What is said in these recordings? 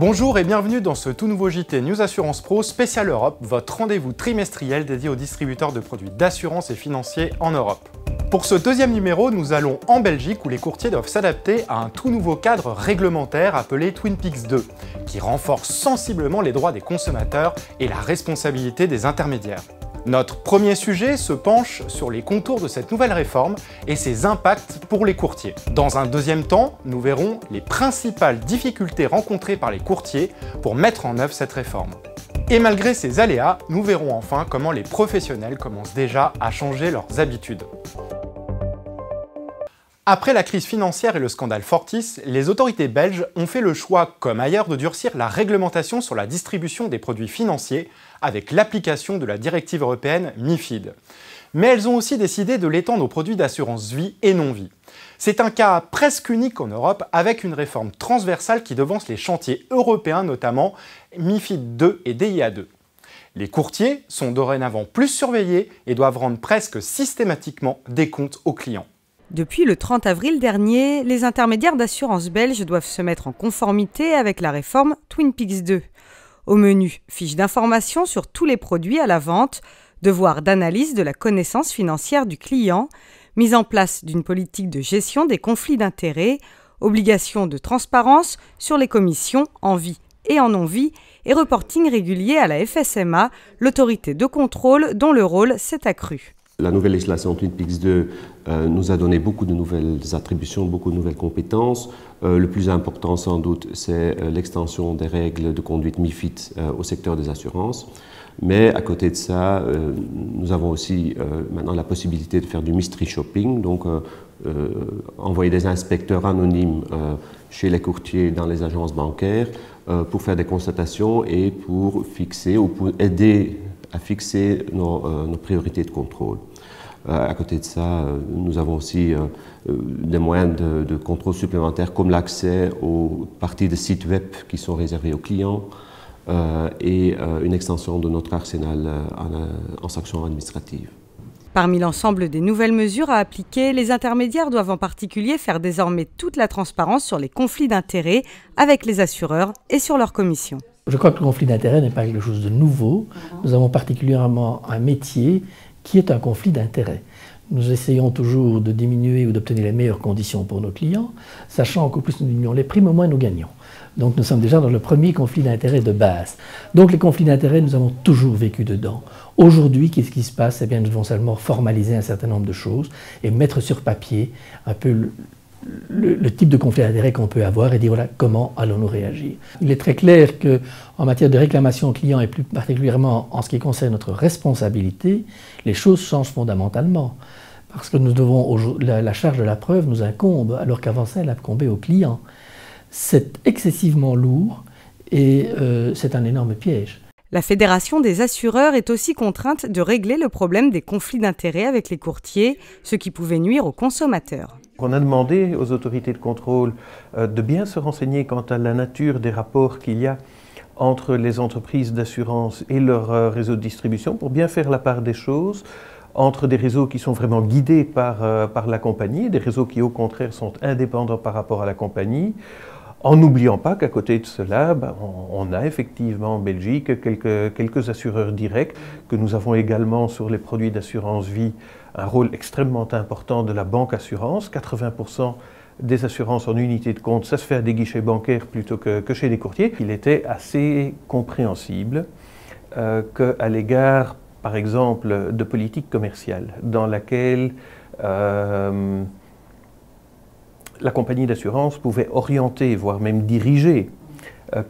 Bonjour et bienvenue dans ce tout nouveau JT News Assurance Pro spécial Europe, votre rendez-vous trimestriel dédié aux distributeurs de produits d'assurance et financiers en Europe. Pour ce deuxième numéro, nous allons en Belgique où les courtiers doivent s'adapter à un tout nouveau cadre réglementaire appelé Twin Peaks 2, qui renforce sensiblement les droits des consommateurs et la responsabilité des intermédiaires. Notre premier sujet se penche sur les contours de cette nouvelle réforme et ses impacts pour les courtiers. Dans un deuxième temps, nous verrons les principales difficultés rencontrées par les courtiers pour mettre en œuvre cette réforme. Et malgré ces aléas, nous verrons enfin comment les professionnels commencent déjà à changer leurs habitudes. Après la crise financière et le scandale Fortis, les autorités belges ont fait le choix, comme ailleurs, de durcir la réglementation sur la distribution des produits financiers avec l'application de la directive européenne MiFID. Mais elles ont aussi décidé de l'étendre aux produits d'assurance vie et non-vie. C'est un cas presque unique en Europe avec une réforme transversale qui devance les chantiers européens, notamment MiFID 2 et DIA 2. Les courtiers sont dorénavant plus surveillés et doivent rendre presque systématiquement des comptes aux clients. Depuis le 30 avril dernier, les intermédiaires d'assurance belges doivent se mettre en conformité avec la réforme Twin Peaks 2. Au menu, fiche d'information sur tous les produits à la vente, devoir d'analyse de la connaissance financière du client, mise en place d'une politique de gestion des conflits d'intérêts, obligation de transparence sur les commissions en vie et en non-vie et reporting régulier à la FSMA, l'autorité de contrôle dont le rôle s'est accru. La nouvelle législation Twin Peaks 2 nous a donné beaucoup de nouvelles attributions, beaucoup de nouvelles compétences. Le plus important sans doute, c'est l'extension des règles de conduite MiFID au secteur des assurances. Mais à côté de ça, nous avons aussi maintenant la possibilité de faire du mystery shopping, donc envoyer des inspecteurs anonymes chez les courtiers dans les agences bancaires pour faire des constatations et pour fixer ou pour aider à fixer nos priorités de contrôle. À côté de ça, nous avons aussi des moyens de contrôle supplémentaires comme l'accès aux parties de sites web qui sont réservées aux clients et une extension de notre arsenal en sanctions administratives. Parmi l'ensemble des nouvelles mesures à appliquer, les intermédiaires doivent en particulier faire désormais toute la transparence sur les conflits d'intérêts avec les assureurs et sur leurs commissions. Je crois que le conflit d'intérêts n'est pas quelque chose de nouveau. Nous avons particulièrement un métier qui est un conflit d'intérêts. Nous essayons toujours de diminuer ou d'obtenir les meilleures conditions pour nos clients, sachant qu'au plus nous diminuons les primes, au moins nous gagnons. Donc nous sommes déjà dans le premier conflit d'intérêts de base. Donc les conflits d'intérêts, nous avons toujours vécu dedans. Aujourd'hui, qu'est-ce qui se passe? Eh bien, nous devons seulement formaliser un certain nombre de choses et mettre sur papier un peu le type de conflit d'intérêts qu'on peut avoir et dire voilà comment allons-nous réagir. Il est très clair qu'en matière de réclamation client et plus particulièrement en ce qui concerne notre responsabilité, les choses changent fondamentalement. Parce que nous devons, la charge de la preuve nous incombe alors qu'avant ça elle incombait au client. C'est excessivement lourd et c'est un énorme piège. La Fédération des assureurs est aussi contrainte de régler le problème des conflits d'intérêts avec les courtiers, ce qui pouvait nuire aux consommateurs. On a demandé aux autorités de contrôle de bien se renseigner quant à la nature des rapports qu'il y a entre les entreprises d'assurance et leur réseau de distribution pour bien faire la part des choses entre des réseaux qui sont vraiment guidés par la compagnie et des réseaux qui au contraire sont indépendants par rapport à la compagnie. En n'oubliant pas qu'à côté de cela, on a effectivement en Belgique quelques assureurs directs, que nous avons également sur les produits d'assurance vie un rôle extrêmement important de la banque assurance. 80% des assurances en unité de compte, ça se fait à des guichets bancaires plutôt que chez les courtiers. Il était assez compréhensible qu'à l'égard, par exemple, de politique commerciale, dans laquelle la compagnie d'assurance pouvait orienter, voire même diriger,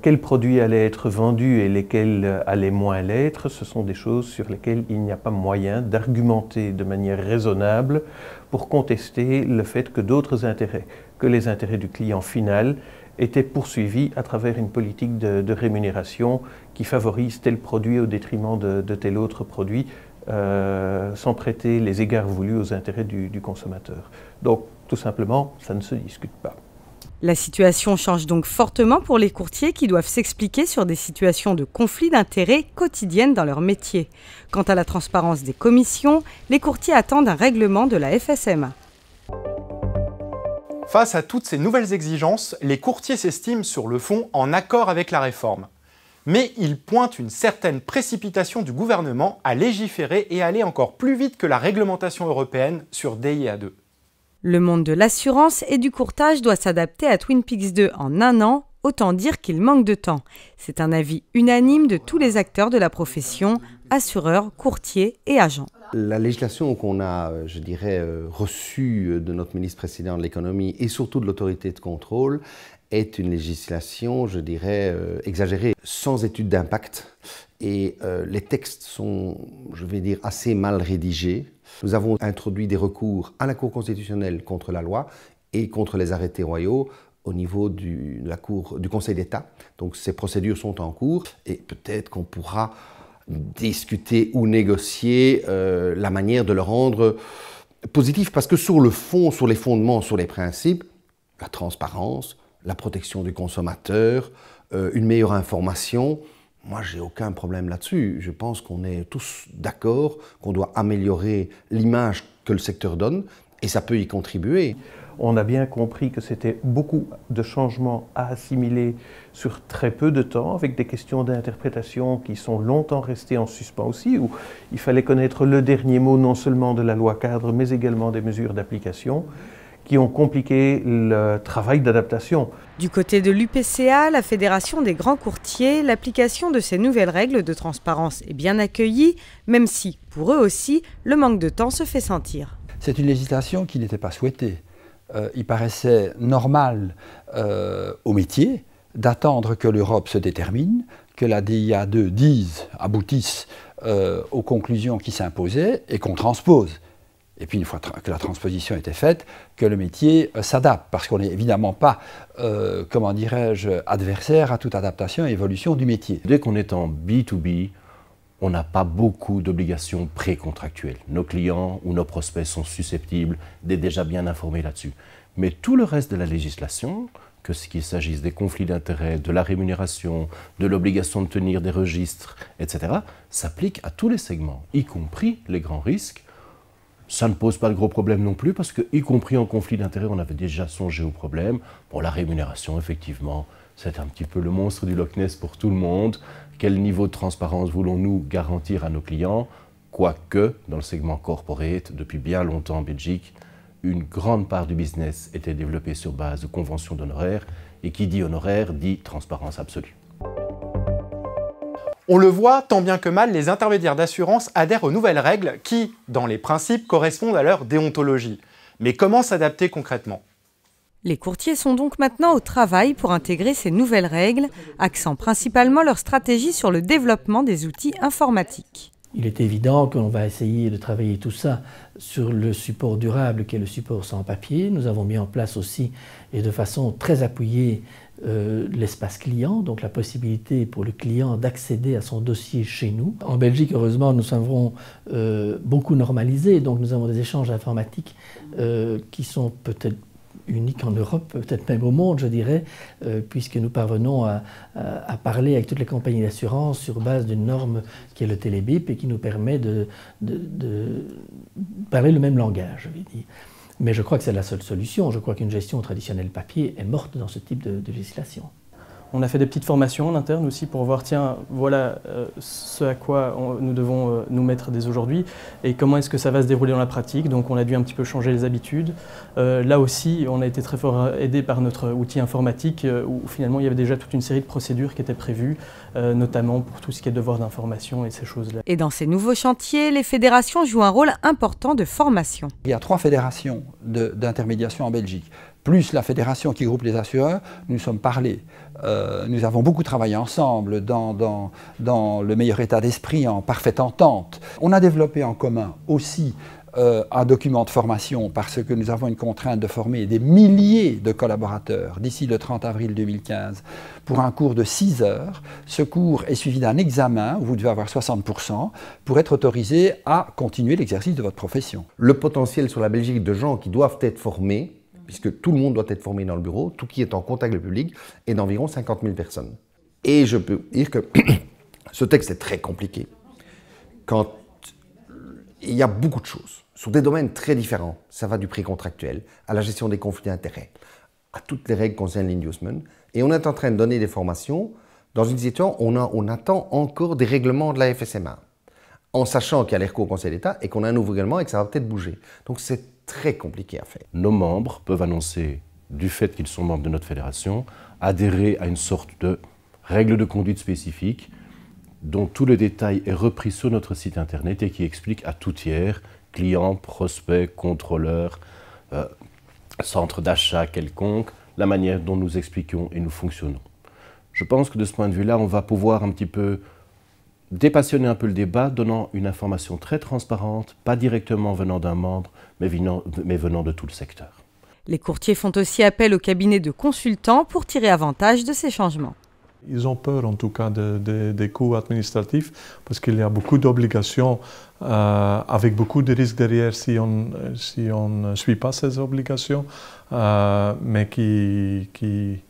quels produits allaient être vendus et lesquels allaient moins l'être. Ce sont des choses sur lesquelles il n'y a pas moyen d'argumenter de manière raisonnable pour contester le fait que d'autres intérêts, que les intérêts du client final, étaient poursuivis à travers une politique de rémunération qui favorise tel produit au détriment de tel autre produit, sans prêter les égards voulus aux intérêts du consommateur. Donc, tout simplement, ça ne se discute pas. La situation change donc fortement pour les courtiers qui doivent s'expliquer sur des situations de conflit d'intérêts quotidiennes dans leur métier. Quant à la transparence des commissions, les courtiers attendent un règlement de la FSMA. Face à toutes ces nouvelles exigences, les courtiers s'estiment sur le fond en accord avec la réforme. Mais ils pointent une certaine précipitation du gouvernement à légiférer et aller encore plus vite que la réglementation européenne sur DIA2. Le monde de l'assurance et du courtage doit s'adapter à Twin Peaks 2 en un an, autant dire qu'il manque de temps. C'est un avis unanime de tous les acteurs de la profession, assureurs, courtiers et agents. La législation qu'on a, je dirais, reçue de notre ministre précédent de l'économie et surtout de l'autorité de contrôle est une législation, je dirais, exagérée, sans étude d'impact. Et les textes sont, je vais dire, assez mal rédigés. Nous avons introduit des recours à la Cour constitutionnelle contre la loi et contre les arrêtés royaux au niveau du Conseil d'État. Donc ces procédures sont en cours et peut-être qu'on pourra discuter ou négocier la manière de le rendre positif. Parce que sur le fond, sur les fondements, sur les principes, la transparence, la protection du consommateur, une meilleure information, moi, j'ai aucun problème là-dessus. Je pense qu'on est tous d'accord qu'on doit améliorer l'image que le secteur donne et ça peut y contribuer. On a bien compris que c'était beaucoup de changements à assimiler sur très peu de temps, avec des questions d'interprétation qui sont longtemps restées en suspens aussi, où il fallait connaître le dernier mot non seulement de la loi cadre, mais également des mesures d'application, qui ont compliqué le travail d'adaptation. Du côté de l'UPCA, la Fédération des grands courtiers, l'application de ces nouvelles règles de transparence est bien accueillie, même si, pour eux aussi, le manque de temps se fait sentir. C'est une législation qui n'était pas souhaitée. Il paraissait normal au métier d'attendre que l'Europe se détermine, que la DIA2 aboutisse aux conclusions qui s'imposaient et qu'on transpose. Et puis une fois que la transposition était faite, que le métier s'adapte, parce qu'on n'est évidemment pas, comment dirais-je, adversaire à toute adaptation et évolution du métier. Dès qu'on est en B2B, on n'a pas beaucoup d'obligations précontractuelles. Nos clients ou nos prospects sont susceptibles d'être déjà bien informés là-dessus. Mais tout le reste de la législation, que ce qu'il s'agisse des conflits d'intérêts, de la rémunération, de l'obligation de tenir des registres, etc., s'applique à tous les segments, y compris les grands risques. Ça ne pose pas de gros problèmes non plus, parce que, y compris en conflit d'intérêts, on avait déjà songé au problème. Pour la rémunération, effectivement, c'est un petit peu le monstre du Loch Ness pour tout le monde. Quel niveau de transparence voulons-nous garantir à nos clients? Quoique, dans le segment corporate, depuis bien longtemps en Belgique, une grande part du business était développée sur base de conventions d'honoraires, et qui dit honoraire dit transparence absolue. On le voit, tant bien que mal, les intermédiaires d'assurance adhèrent aux nouvelles règles qui, dans les principes, correspondent à leur déontologie. Mais comment s'adapter concrètement ? Les courtiers sont donc maintenant au travail pour intégrer ces nouvelles règles, axant principalement leur stratégie sur le développement des outils informatiques. Il est évident qu'on va essayer de travailler tout ça sur le support durable qui est le support sans papier. Nous avons mis en place aussi, et de façon très appuyée, l'espace client, donc la possibilité pour le client d'accéder à son dossier chez nous. En Belgique, heureusement, nous avons beaucoup normalisé, donc nous avons des échanges informatiques qui sont peut-être uniques en Europe, peut-être même au monde, je dirais, puisque nous parvenons à parler avec toutes les compagnies d'assurance sur base d'une norme qui est le Télébip et qui nous permet de parler le même langage, je vais dire. Mais je crois que c'est la seule solution. Je crois qu'une gestion traditionnelle papier est morte dans ce type de législation. On a fait des petites formations en interne aussi pour voir, tiens, voilà ce à quoi nous devons nous mettre dès aujourd'hui et comment est-ce que ça va se dérouler dans la pratique. Donc on a dû un petit peu changer les habitudes. Là aussi, on a été très fort aidé par notre outil informatique où finalement il y avait déjà toute une série de procédures qui étaient prévues, notamment pour tout ce qui est devoir d'information et ces choses-là. Et dans ces nouveaux chantiers, les fédérations jouent un rôle important de formation. Il y a 3 fédérations d'intermédiation en Belgique, plus la fédération qui groupe les assureurs. Nous sommes parlé. Nous avons beaucoup travaillé ensemble dans le meilleur état d'esprit, en parfaite entente. On a développé en commun aussi un document de formation parce que nous avons une contrainte de former des milliers de collaborateurs d'ici le 30 avril 2015 pour un cours de 6 heures. Ce cours est suivi d'un examen où vous devez avoir 60% pour être autorisé à continuer l'exercice de votre profession. Le potentiel sur la Belgique de gens qui doivent être formés, puisque tout le monde doit être formé dans le bureau, tout qui est en contact avec le public, est d'environ 50 000 personnes. Et je peux dire que ce texte est très compliqué. Quand il y a beaucoup de choses, sur des domaines très différents. Ça va du prix contractuel, à la gestion des conflits d'intérêts, à toutes les règles concernant l'inducement. Et on est en train de donner des formations dans une situation où on attend encore des règlements de la FSMA, en sachant qu'il y a l'ERCO au Conseil d'État et qu'on a un nouveau règlement et que ça va peut-être bouger. Donc c'est très compliqué à faire. Nos membres peuvent annoncer, du fait qu'ils sont membres de notre fédération, adhérer à une sorte de règle de conduite spécifique dont tout le détail est repris sur notre site internet et qui explique à tout tiers, clients, prospects, contrôleurs, centres d'achat quelconque, la manière dont nous expliquons et nous fonctionnons. Je pense que de ce point de vue-là, on va pouvoir un petit peu dépassionner un peu le débat, donnant une information très transparente, pas directement venant d'un membre, mais venant de tout le secteur. Les courtiers font aussi appel aux cabinets de consultants pour tirer avantage de ces changements. Ils ont peur en tout cas des coûts administratifs parce qu'il y a beaucoup d'obligations avec beaucoup de risques derrière si on ne suit pas ces obligations, mais qui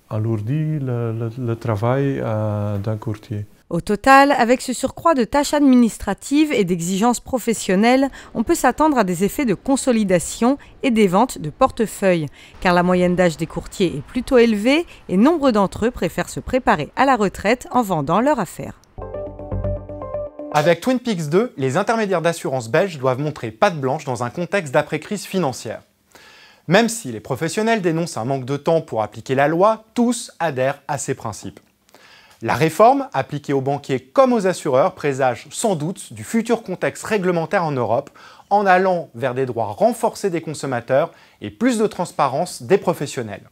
alourdit le travail d'un courtier. Au total, avec ce surcroît de tâches administratives et d'exigences professionnelles, on peut s'attendre à des effets de consolidation et des ventes de portefeuille, car la moyenne d'âge des courtiers est plutôt élevée et nombre d'entre eux préfèrent se préparer à la retraite en vendant leur affaire. Avec Twin Peaks 2, les intermédiaires d'assurance belges doivent montrer patte blanche dans un contexte d'après-crise financière. Même si les professionnels dénoncent un manque de temps pour appliquer la loi, tous adhèrent à ces principes. La réforme, appliquée aux banquiers comme aux assureurs, présage sans doute du futur contexte réglementaire en Europe, en allant vers des droits renforcés des consommateurs et plus de transparence des professionnels.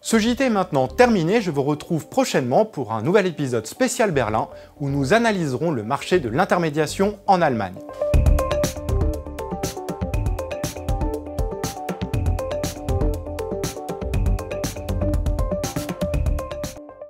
Ce JT est maintenant terminé, je vous retrouve prochainement pour un nouvel épisode spécial Berlin où nous analyserons le marché de l'intermédiation en Allemagne.